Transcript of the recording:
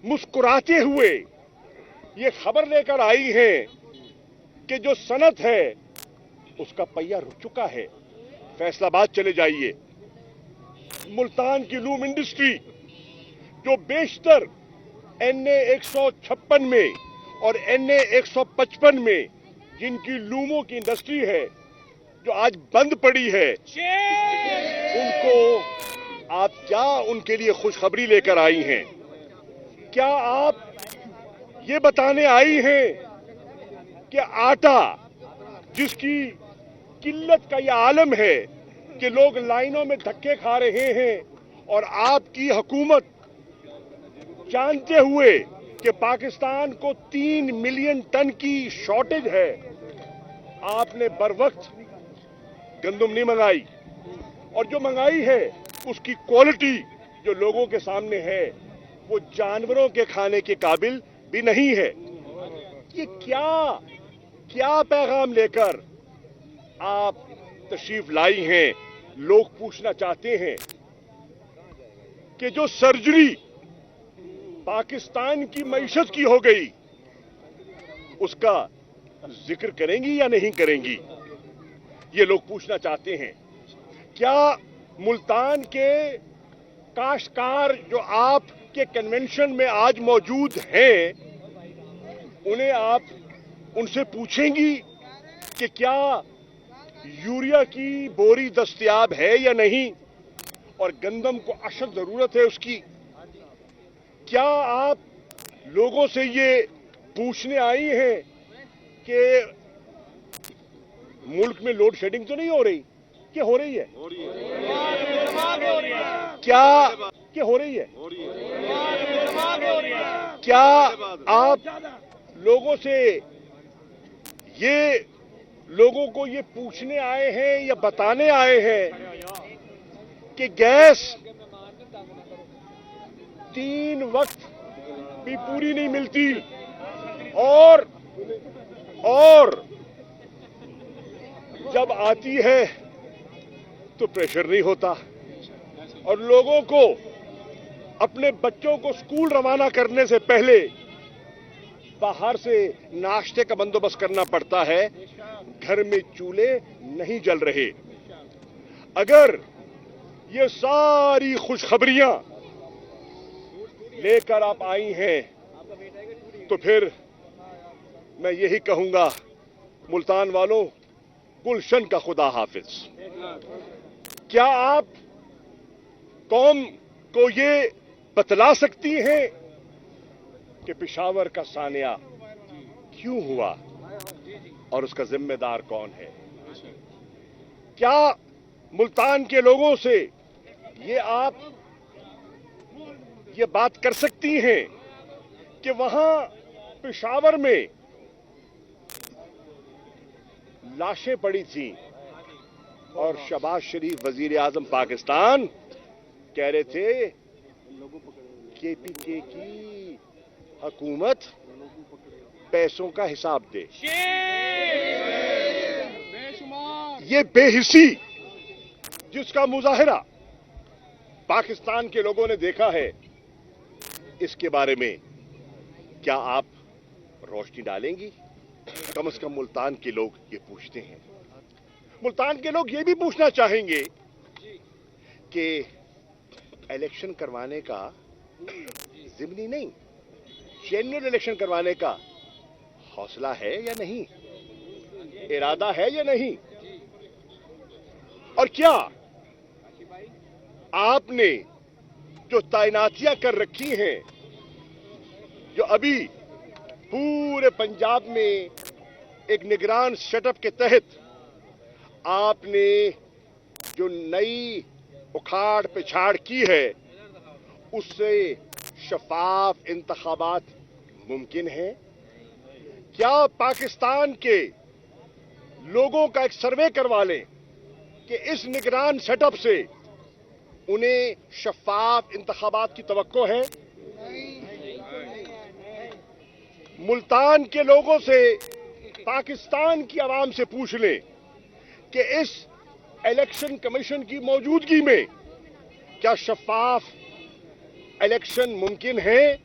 मुस्कुराते हुए ये खबर लेकर आई हैं कि जो सनत है उसका पहिया रुक चुका है, फैसलाबाद चले जाइए। मुल्तान की लूम इंडस्ट्री जो बेशतर NA 156 में और NA 155 में जिनकी लूमों की इंडस्ट्री है जो आज बंद पड़ी है, उनको आप क्या उनके लिए खुशखबरी लेकर आई हैं? क्या आप ये बताने आई हैं कि आटा जिसकी किल्लत का यह आलम है कि लोग लाइनों में धक्के खा रहे हैं और आपकी हुकूमत जानते हुए कि पाकिस्तान को 3 मिलियन टन की शॉर्टेज है, आपने बरवक्त गंदम नहीं मंगाई और जो मंगाई है उसकी क्वालिटी जो लोगों के सामने है वो जानवरों के खाने के काबिल भी नहीं है। ये क्या पैगाम लेकर आप तशरीफ लाई हैं? लोग पूछना चाहते हैं कि जो सर्जरी पाकिस्तान की मईशत की हो गई उसका जिक्र करेंगी या नहीं करेंगी, ये लोग पूछना चाहते हैं। क्या मुल्तान के काश्तकार जो आपके कन्वेंशन में आज मौजूद हैं उन्हें आप उनसे पूछेंगी कि क्या यूरिया की बोरी दस्तयाब है या नहीं और गंदम को अशद जरूरत है उसकी? क्या आप लोगों से ये पूछने आई हैं कि मुल्क में लोड शेडिंग तो नहीं हो रही? कि हो रही है? क्या हो रही है? क्या आप लोगों से लोगों को ये पूछने आए हैं या बताने आए हैं कि गैस 3 वक्त भी पूरी नहीं मिलती और जब आती है तो प्रेशर नहीं होता और लोगों को अपने बच्चों को स्कूल रवाना करने से पहले बाहर से नाश्ते का बंदोबस्त करना पड़ता है, घर में चूल्हे नहीं जल रहे। अगर ये सारी खुशखबरियां लेकर आप आई हैं तो फिर मैं यही कहूंगा, मुल्तान वालों, गुलशन का खुदा हाफिज। क्या आप कौम को ये बतला सकती हैं कि पेशावर का सानिया क्यों हुआ और उसका जिम्मेदार कौन है? क्या मुल्तान के लोगों से आप ये बात कर सकती हैं कि वहां पेशावर में लाशें पड़ी थी और शहबाज शरीफ वजीर आजम पाकिस्तान कह रहे थे KPK की हुकूमत पैसों का हिसाब दे? ये बेहिसी जिसका मुजाहिरा पाकिस्तान के लोगों ने देखा है, इसके बारे में क्या आप रोशनी डालेंगी? कम से कम मुल्तान के लोग ये पूछते हैं। मुल्तान के लोग ये भी पूछना चाहेंगे कि इलेक्शन करवाने का ज़िम्नी नहीं, जेन्युइन इलेक्शन करवाने का हौसला है या नहीं, इरादा है या नहीं, और क्या आपने जो तैनातियां कर रखी हैं, जो अभी पूरे पंजाब में एक निगरान सेटअप के तहत आपने जो नई उखाड़ पिछाड़ की है, उससे शफाफ इंतखाबात मुमकिन है? क्या पाकिस्तान के लोगों का एक सर्वे करवा लें कि इस निगरान सेटअप से उन्हें शफाफ इंतखाबात की तवक्को है? मुल्तान के लोगों से, पाकिस्तान की आवाम से पूछ लें कि इस इलेक्शन कमीशन की मौजूदगी में क्या शफाफ इलेक्शन मुमकिन है?